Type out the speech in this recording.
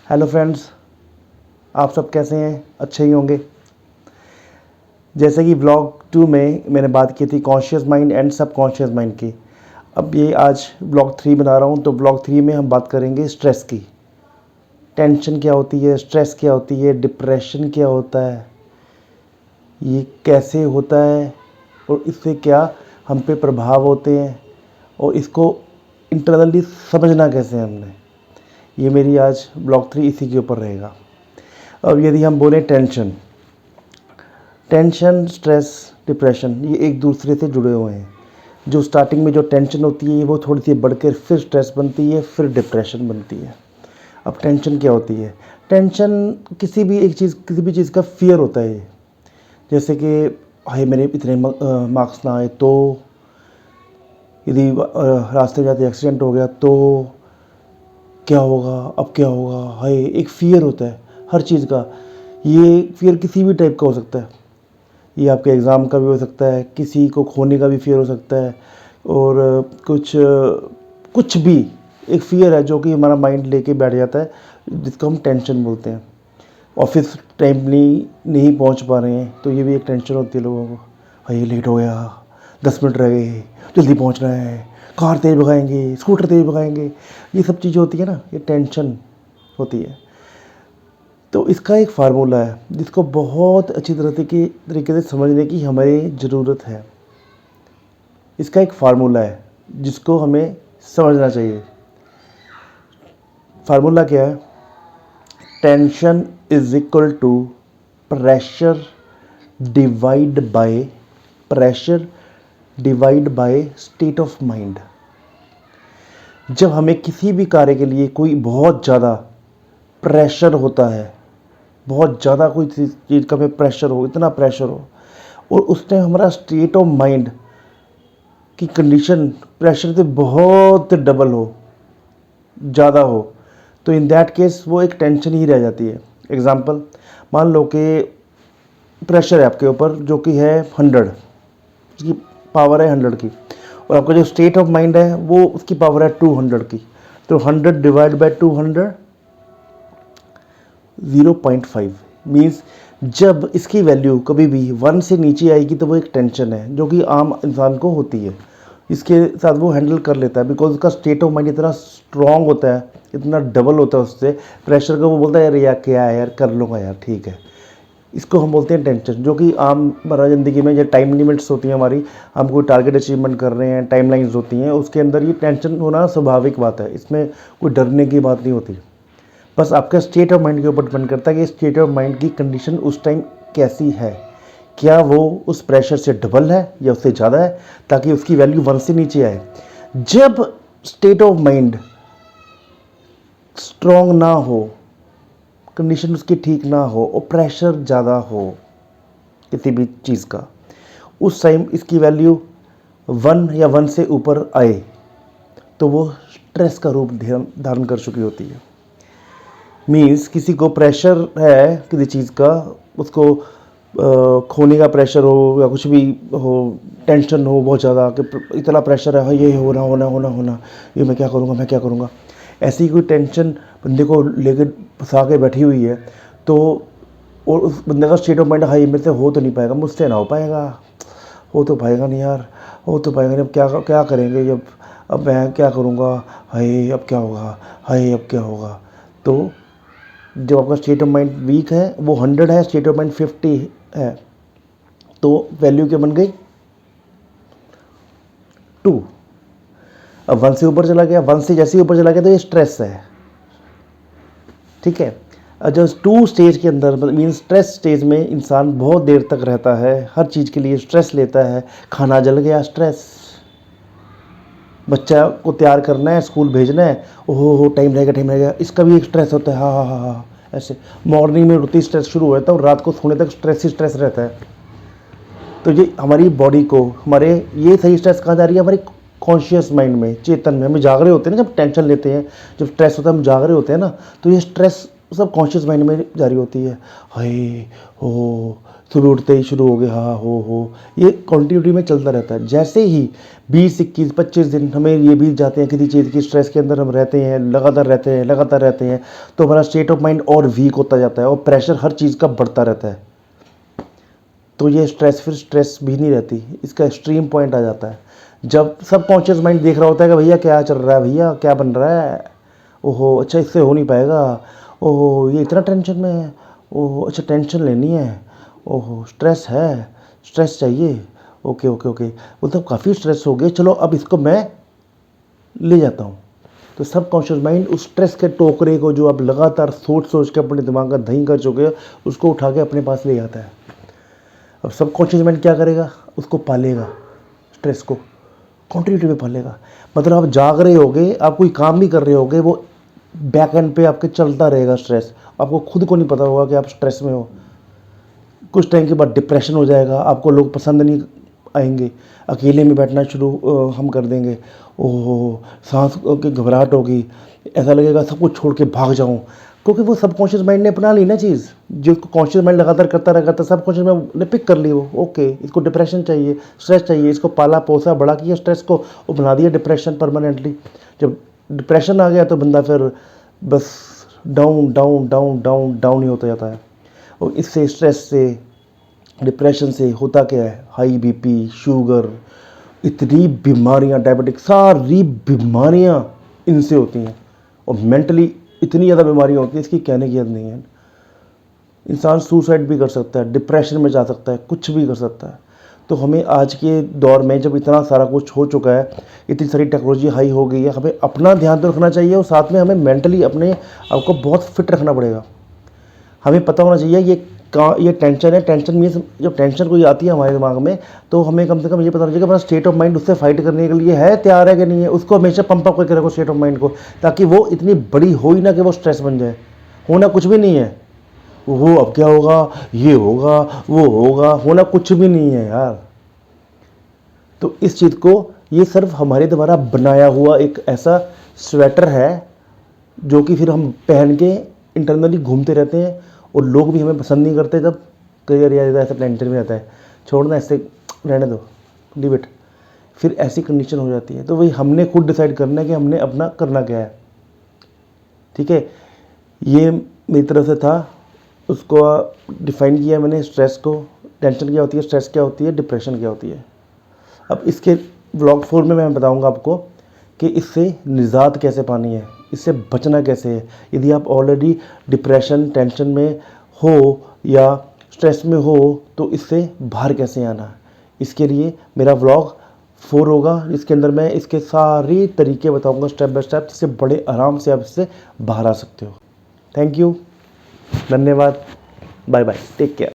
Hello friends, आप सब कैसे हैं? अच्छे ही होंगे। जैसे कि ब्लॉग 2 में मैंने बात की थी conscious mind and subconscious mind की। अब ये आज ब्लॉग 3 बना रहा हूँ, तो ब्लॉग 3 में हम बात करेंगे स्ट्रेस की। टेंशन क्या होती है, स्ट्रेस क्या होती है, डिप्रेशन क्या होता है, ये कैसे होता है और इससे क्या हम पे प्रभाव होते हैं और इसको इंटरनली समझना कैसे है हमने। ये मेरी आज ब्लॉग 3 इसी के ऊपर रहेगा। अब यदि हम बोलें टेंशन, स्ट्रेस, डिप्रेशन, ये एक दूसरे से जुड़े हुए हैं। जो स्टार्टिंग में जो टेंशन होती है वो थोड़ी सी बढ़कर फिर स्ट्रेस बनती है, फिर डिप्रेशन बनती है। अब टेंशन क्या होती है? टेंशन किसी भी चीज़ का फियर होता है। जैसे कि हाय मेरे इतने मार्क्स ना आए तो, यदि रास्ते में जाते एक्सीडेंट हो गया तो क्या होगा, अब क्या होगा, हाय एक फियर होता है हर चीज़ का। ये फियर किसी भी टाइप का हो सकता है। ये आपके एग्ज़ाम का भी हो सकता है, किसी को खोने का भी फियर हो सकता है, और कुछ भी एक फियर है जो कि हमारा माइंड लेके बैठ जाता है, जिसको हम टेंशन बोलते हैं। ऑफिस टाइमली नहीं पहुंच पा रहे हैं तो ये भी एक टेंशन होती है लोगों को। भाई लेट हो गया, 10 मिनट रह गए, जल्दी पहुंचना है, कार तेज़ भगाएंगे, स्कूटर तेज़ भगाएंगे, ये सब चीज़ें होती है ना, ये टेंशन होती है। तो इसका एक फार्मूला है जिसको बहुत अच्छी तरीके से समझने की हमें ज़रूरत है। इसका एक फार्मूला है जिसको हमें समझना चाहिए। फार्मूला क्या है? Tension is equal to pressure divide by state of mind. जब हमें किसी भी कार्य के लिए कोई बहुत ज़्यादा प्रेशर होता है, बहुत ज़्यादा कोई चीज़ का हमें प्रेशर हो, इतना प्रेशर हो, और उस टाइम हमारा स्टेट ऑफ माइंड की कंडीशन प्रेशर से बहुत डबल हो, ज़्यादा हो, तो इन दैट केस वो एक टेंशन ही रह जाती है। एग्ज़ाम्पल, मान लो कि प्रेशर है आपके ऊपर जो कि है 100, उसकी पावर है 100 की, और आपका जो स्टेट ऑफ माइंड है वो उसकी पावर है 200 की। तो 100 डिवाइड बाय 200 0.5 मीन्स जब इसकी वैल्यू कभी भी 1 से नीचे आएगी तो वो एक टेंशन है जो कि आम इंसान को होती है। इसके साथ वो हैंडल कर लेता है बिकॉज उसका स्टेट ऑफ माइंड इतना स्ट्रॉन्ग होता है, इतना डबल होता है उससे प्रेशर का। वो बोलता है यार या क्या है यार, कर लूँगा यार, ठीक है। इसको हम बोलते हैं टेंशन, जो कि आम हमारा ज़िंदगी में जो टाइम लिमिट्स होती हैं हमारी, हम कोई टारगेट अचीवमेंट कर रहे हैं, टाइमलाइंस होती हैं, उसके अंदर ये टेंशन होना स्वाभाविक बात है। इसमें कोई डरने की बात नहीं होती। बस आपका स्टेट ऑफ माइंड के ऊपर डिपेंड करता है कि स्टेट ऑफ माइंड की कंडीशन उस टाइम कैसी है। क्या वो उस प्रेशर से डबल है या उससे ज़्यादा है, ताकि उसकी वैल्यू 1 से नीचे आए। जब स्टेट ऑफ माइंड स्ट्रॉन्ग ना हो, कंडीशन उसकी ठीक ना हो और प्रेशर ज़्यादा हो किसी भी चीज़ का, उस टाइम इसकी वैल्यू 1 या 1 से ऊपर आए तो वो स्ट्रेस का रूप धारण कर चुकी होती है। मीन्स किसी को प्रेशर है किसी चीज़ का, उसको खोने का प्रेशर हो या कुछ भी हो, टेंशन हो बहुत ज़्यादा कि इतना प्रेशर है, हाँ ये होना, ये मैं क्या करूँगा। ऐसी कोई टेंशन बंदे को लेकर फंसा के बैठी हुई है, तो और उस बंदे का स्टेट ऑफ माइंड, हाँ ये मेरे से हो तो नहीं पाएगा, मुझसे ना हो पाएगा, हो तो पाएगा नहीं यार, हो तो पाएगा नहीं, अब क्या करेंगे जब, अब मैं क्या करूँगा, हाय अब क्या होगा, हाय अब क्या होगा। तो जब आपका स्टेट ऑफ माइंड वीक है, वो 100 है, स्टेट ऑफ माइंड 50 है, तो वैल्यू क्या बन गई 2। अब 1 से ऊपर चला गया, 1 से जैसे ही ऊपर चला गया तो ये स्ट्रेस है, ठीक है। जब 2 स्टेज के अंदर मीन स्ट्रेस स्टेज में इंसान बहुत देर तक रहता है, हर चीज़ के लिए स्ट्रेस लेता है। खाना जल गया स्ट्रेस, बच्चा को तैयार करना है, स्कूल भेजना है, ओहो टाइम रहेगा, इसका भी एक स्ट्रेस होता है। हाँ, ऐसे मॉर्निंग में उठते ही स्ट्रेस शुरू हो जाता है और रात को सोने तक स्ट्रेस ही स्ट्रेस रहता है। तो ये हमारी बॉडी को, हमारे ये सही स्ट्रेस कहाँ जा रही है, हमारी कॉन्शियस माइंड में, चेतन में। हम जाग रहे होते हैं ना, जब टेंशन लेते हैं, जब स्ट्रेस होता है हम जाग रहे होते हैं ना, तो ये स्ट्रेस सब कॉन्शियस माइंड में जारी होती है। हाय हो, सुबह उठते ही शुरू हो गए, हाँ हो, ये कंटिन्यूटी में चलता रहता है। जैसे ही 20, 21, 25 दिन हमें ये बीत जाते हैं, किसी चीज़ की स्ट्रेस के अंदर हम रहते हैं, लगातार रहते हैं, तो हमारा स्टेट ऑफ माइंड और वीक होता जाता है और प्रेशर हर चीज़ का बढ़ता रहता है। तो ये स्ट्रेस फिर स्ट्रेस भी नहीं रहती, इसका एक्सट्रीम पॉइंट आ जाता है जब सब कॉन्शियस माइंड देख रहा होता है कि भैया क्या चल रहा है, भैया क्या बन रहा है, ओहो अच्छा इससे हो नहीं पाएगा, ओहो ये इतना टेंशन में है, ओहो अच्छा टेंशन लेनी है, ओहो स्ट्रेस है, स्ट्रेस चाहिए, ओके ओके ओके, मतलब काफ़ी स्ट्रेस हो गया, चलो अब इसको मैं ले जाता हूँ। तो सब कॉन्शियस माइंड उस स्ट्रेस के टोकरे को जो आप लगातार सोच के अपने दिमाग का दही कर चुके हो, उसको उठा के अपने पास ले जाता है। अब सब कॉन्शियस माइंड क्या करेगा, उसको पालेगा, स्ट्रेस को कंटिन्यूटी में पालेगा। मतलब आप जाग रहे होगे, आप कोई काम भी कर रहे होगे, वो बैक एंड पे आपके चलता रहेगा स्ट्रेस, आपको खुद को नहीं पता होगा कि आप स्ट्रेस में हो। कुछ टाइम के बाद डिप्रेशन हो जाएगा, आपको लोग पसंद नहीं आएंगे, अकेले में बैठना शुरू हम कर देंगे, ओहो सांस की घबराहट होगी, ऐसा लगेगा सब कुछ छोड़ के भाग जाऊं, क्योंकि वो सबकॉन्शियस माइंड ने अपना ली ना चीज़, जो कॉन्शियस माइंड लगातार करता सबकॉन्शियस माइंड ने पिक कर ली वो, ओके इसको डिप्रेशन चाहिए, स्ट्रेस चाहिए, इसको पाला पोसा बड़ा किया स्ट्रेस को, वो बना दिया डिप्रेशन परमानेंटली। जब डिप्रेशन आ गया तो बंदा फिर बस down down down down down ही होता जाता है। और इससे स्ट्रेस से डिप्रेशन से होता क्या है, हाई बीपी, शुगर, इतनी बीमारियां, डायबिटिक, सारी बीमारियां इनसे होती हैं। और मेंटली इतनी ज़्यादा बीमारियां होती हैं, इसकी कहने की हद नहीं है। इंसान सुसाइड भी कर सकता है, डिप्रेशन में जा सकता है, कुछ भी कर सकता है। तो हमें आज के दौर में जब इतना सारा कुछ हो चुका है, इतनी सारी टेक्नोलॉजी हाई हो गई है, हमें अपना ध्यान तो रखना चाहिए और साथ में हमें मेंटली अपने आपको बहुत फिट रखना पड़ेगा। हमें पता होना चाहिए ये टेंशन है, टेंशन मीन्स जब टेंशन कोई आती है हमारे दिमाग में, तो हमें कम से कम ये पता होना चाहिए कि हमारा स्टेट ऑफ माइंड उससे फाइट करने के लिए है, तैयार है कि नहीं है। उसको हमेशा पंप अप करके रखो स्टेट ऑफ माइंड को, ताकि वो इतनी बड़ी हो ही ना कि वो स्ट्रेस बन जाए। होना कुछ भी नहीं है, वो अब क्या होगा, ये होगा, वो होगा, होना कुछ भी नहीं है यार। तो इस चीज़ को, ये सिर्फ हमारे द्वारा बनाया हुआ एक ऐसा स्वेटर है जो कि फिर हम पहन के इंटरनली घूमते रहते हैं और लोग भी हमें पसंद नहीं करते। जब कई बार यार ऐसा टेंशन में आता है, छोड़ना ऐसे रहने दो, लीव इट, फिर ऐसी कंडीशन हो जाती है। तो वही हमने खुद डिसाइड करना है कि हमने अपना करना क्या है। ठीक है, ये मेरी तरफ से था, उसको डिफाइन किया मैंने, स्ट्रेस को, टेंशन क्या होती है, स्ट्रेस क्या होती है, डिप्रेशन क्या होती है। अब इसके व्लॉग 4 में मैं बताऊंगा आपको कि इससे निजात कैसे पानी है, इससे बचना कैसे है। यदि आप ऑलरेडी डिप्रेशन, टेंशन में हो या स्ट्रेस में हो, तो इससे बाहर कैसे आना है, इसके लिए मेरा व्लॉग 4 होगा, जिसके अंदर मैं इसके सारे तरीके बताऊंगा स्टेप बाय स्टेप, जिससे बड़े आराम से आप इससे बाहर आ सकते हो। थैंक यू, धन्यवाद, बाय बाय, टेक केयर।